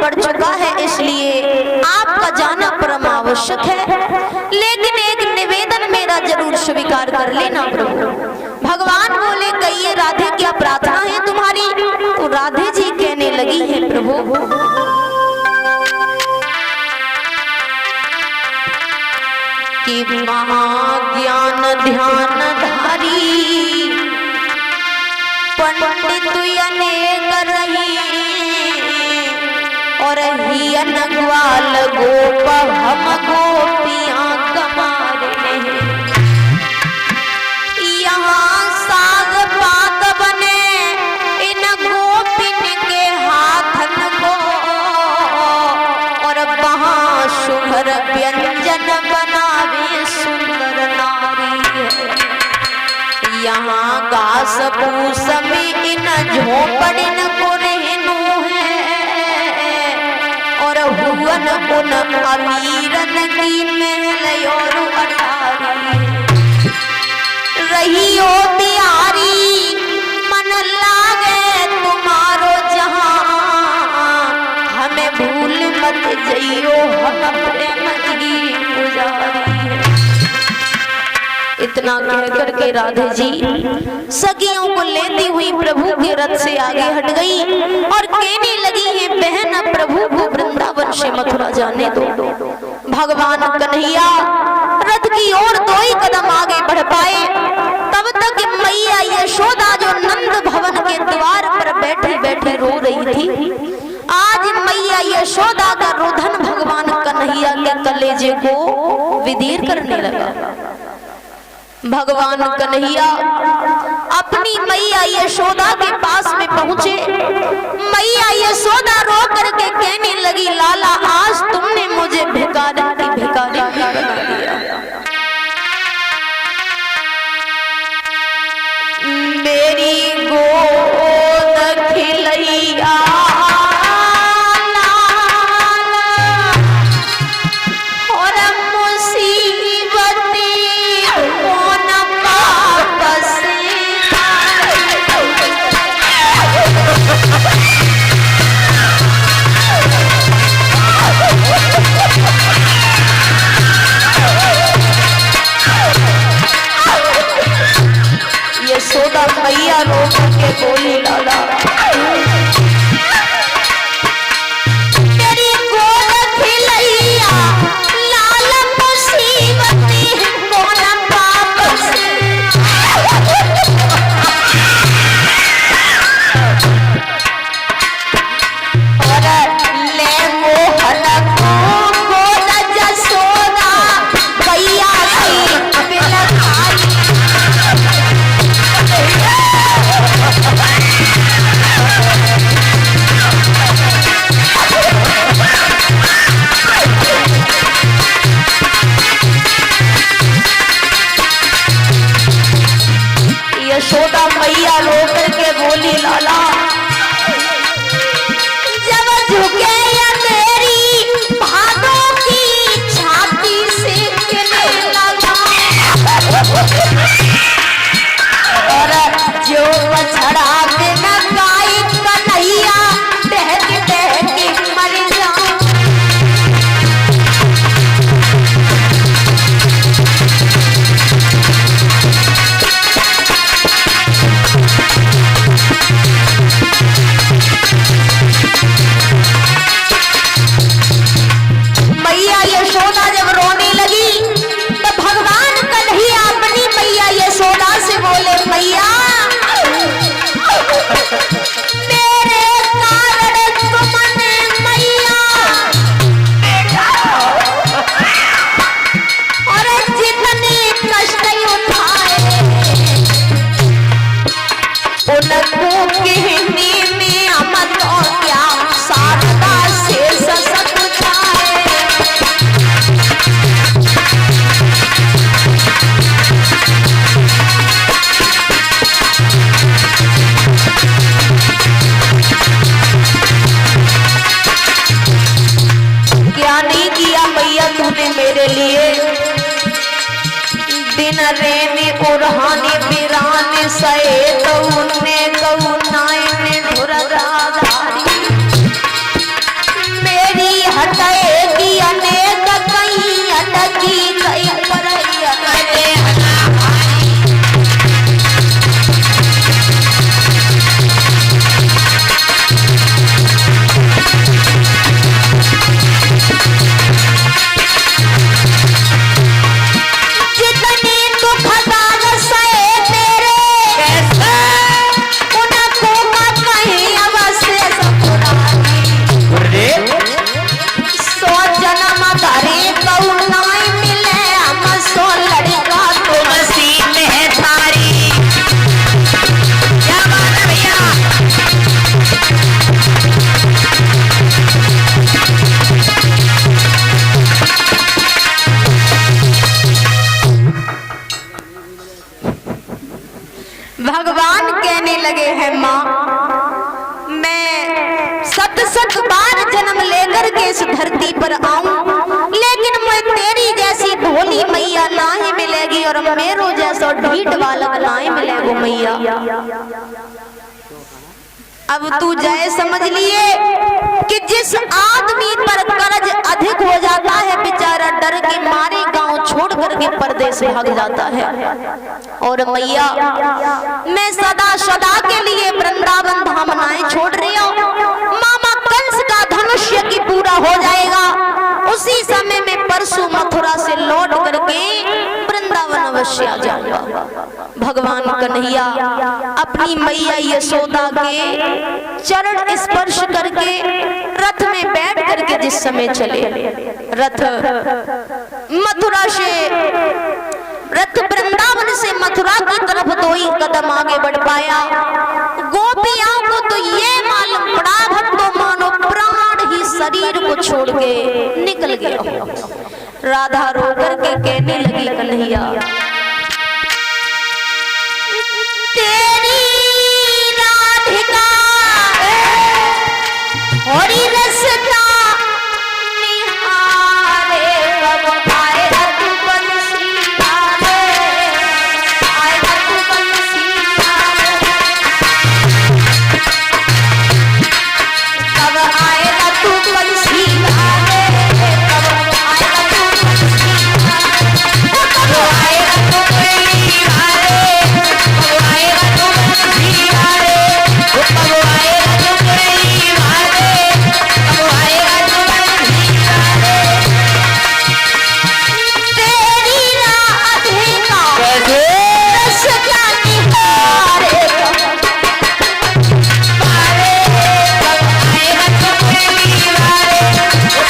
पड़ चुका है, इसलिए आपका जाना परम आवश्यक है। लेकिन एक निवेदन मेरा जरूर स्वीकार कर लेना प्रभु। भगवान बोले कहिए राधे क्या प्रार्थना है तुम्हारी? तो राधे जी कहने लगी है प्रभु, कि महाज्ञान ध्यान धारी पंडित अनेक रही, और हियन ग्वाल गोप हम गोपियां कमारे हैं। यहाँ साग पात बने इन गोपिन के हाथन को, और वहाँ शुभर व्यंजन बनावे सुंदर नारी है। यहाँ घास फूस में इन झोपड़िन को रहनु है, और हुवन उन अमीरन की महल और अटारी। रही ओ बिहारी मन लागे तुम्हारो जहाँ, हमें भूल मत जइयो हम प्रेम की पुजारी। इतना कह करके राधे जी सखियों को लेती हुई प्रभु के रथ से आगे हट गई और कहने लगी है, बहन अब प्रभु को वृंदावन से मथुरा जाने दो। भगवान कन्हैया रथ की ओर 2 ही कदम आगे बढ़ पाए, तब तक मैया यशोदा जो नंद भवन के द्वार पर बैठी बैठी रो रही थी, आज मैया यशोदा का रुदन भगवान कन्हैया के कलेजे को विदीर करने लगा। भगवान कन्हैया अपनी मैया यशोदा के पास में पहुंचे। मैया यशोदा रो करके कहने लगी, लाला आज तुमने मुझे भिखारी बना दिया। मेरी गोद खिलैया यशोदा मैया रो के बोली, लाला तेरी गोद खिलैया लाल मुसीबत कौन पाप से। और ले मोहन को गोद जसोदा भैया की बिलखाई। यशोदा मैया रो करके बोली, लाला जब झुके या तेरी भादों की छाती से कहने लगा, और जो बछड़ा बिना गाय कन्हैया बहक बहक मर जाऊं। मैया यशोदा जब रोने लगी तो भगवान कन्हैया अपनी मैया यशोदा से बोले, मैया मेरे कारण तुमने मैया और जितने कष्ट उठाए उनको कहने में अमत और क्या शारदा से ससत जाए। क्या नहीं किया मैया तूने मेरे लिए, दिन रेने उड़ाने बिराने सहे कौने कौनाए ने धुरधारी। हैं माँ, मैं सत सत बार जन्म लेकर के इस धरती पर आऊं, लेकिन मैं तेरी जैसी भोली मैया ना ही मिलेगी और मेरो जैसा ढीठ बालक ना ही मिलेगा मैया। अब तू जय समझ लिए कि जिस आदमी पर कर्ज अधिक हो जाता है बेचारा डर के मारे गांव छोड़ करके परदेस भाग जाता है। और मैया मैं सदा सदा के लिए वृंदावन धाम नाए छोड़ रही हूँ। मामा कंस का धनुष्य की पूरा हो जाएगा, उसी समय में परसों मथुरा से लौट करके वृंदावन अवश्य आ जाऊंगा। भगवान कन्हैया अपनी मैया यशोदा के चरण स्पर्श करके रथ में बैठ करके जिस समय चले, रथ मथुरा से वृंदावन से मथुरा की तरफ 2 ही कदम आगे बढ़ पाया। गोपियां को तो ये मालूम पड़ा भक्तों मानो प्राण ही शरीर को छोड़ के निकल गया। राधा रो करके कहने लगी कन्हैया तेरी राधिका हरि रसता निहारे, कब आएगा तू बंसी वाले, आएगा तू बंसी वाले, कब आएगा तू बंसी वाले, कब आएगा तू बंसी वाले, कब आएगा तू बंसी वाले, कब आएगा तू बंसी वाले, कब आएगा तू बंसी वाले, कब आएगा तू बंसी वाले। तेरी राधिका रसता निहारे, कब आएगा तू बंसी वाले,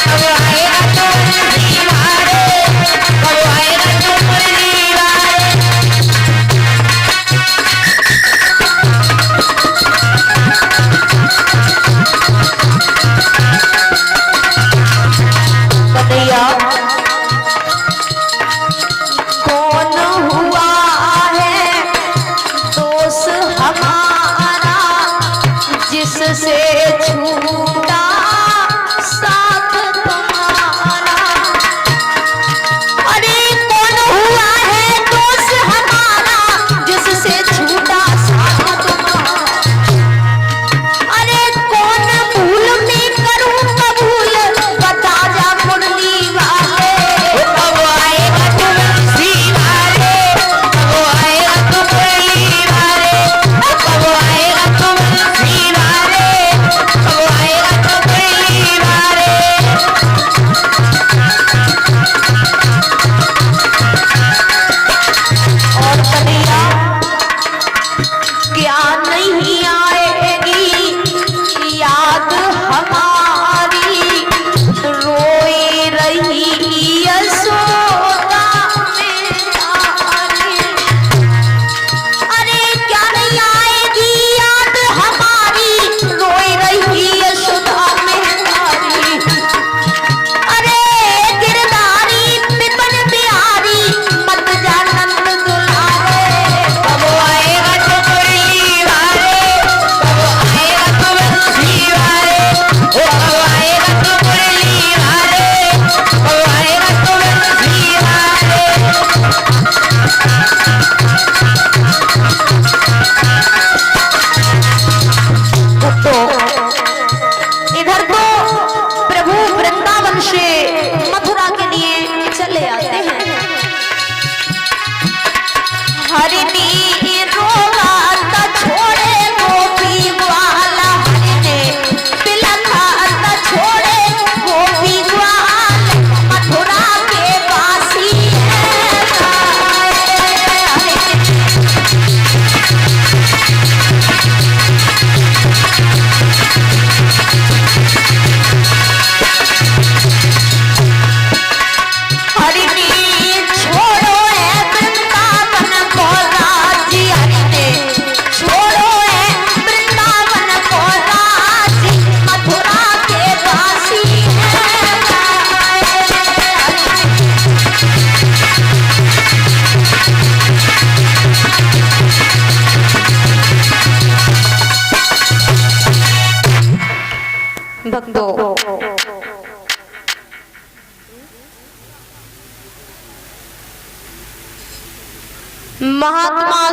कब आएगा तू बंसी वाले, कब आएगा तू बंसी वाले। कन्हैया कौन हुआ है दोष हमारा जिससे छूटा साथ तुम्हारा। अरे कौन हुआ है दोष हमारा जिससे छूटा साथ तुम्हारा। अरे कौन भूल में करूं कबूल बता जा मुरली वाले, कब आएगा तू बंसी वाले, कब आएगा तू मुरली वाले, कब आएगा तू बंसी वाले, कब आएगा तू भक्तों, महात्मा